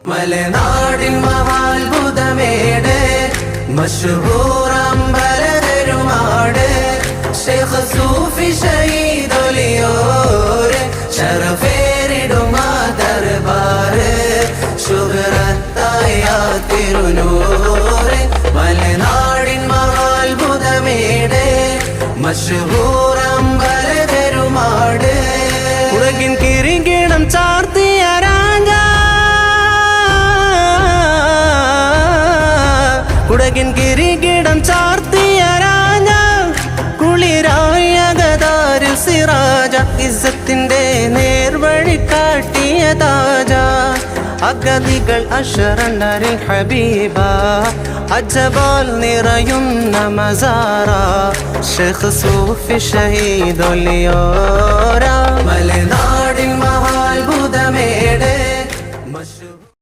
മലനാടിൻ മഹാത്ഭുതമേട് മശ്ഹൂറമ്പലരുമാട് Sheikh സൂഫി ഷഹീദൊലിയോര് ശറഫേറിടുമാ ദർബാറ് ശുഹ്റത്തായ തിരുനൂറ് മലനാടിൻ മഹാത്ഭുതമേട് മശ്ഹൂറമ്പലരുമാട് ഉലകിൻ കിരീടം ചാർത്തിയ രാജ കുടകിൻ കിരീടം ചാർത്തിയ രാജ കുളിരായ ഗദാരിൽ സിറാജ ഇസ്സത്തിന്റെ നേർവഴി കാട്ടിയ താജ അഗതികൾ അശരണരിൽ ഹബീബ അജബാൽ നിറയുന്ന മസാറ ശൈഖ് സൂഫി ഷഹീദൊലിയോര മലനാ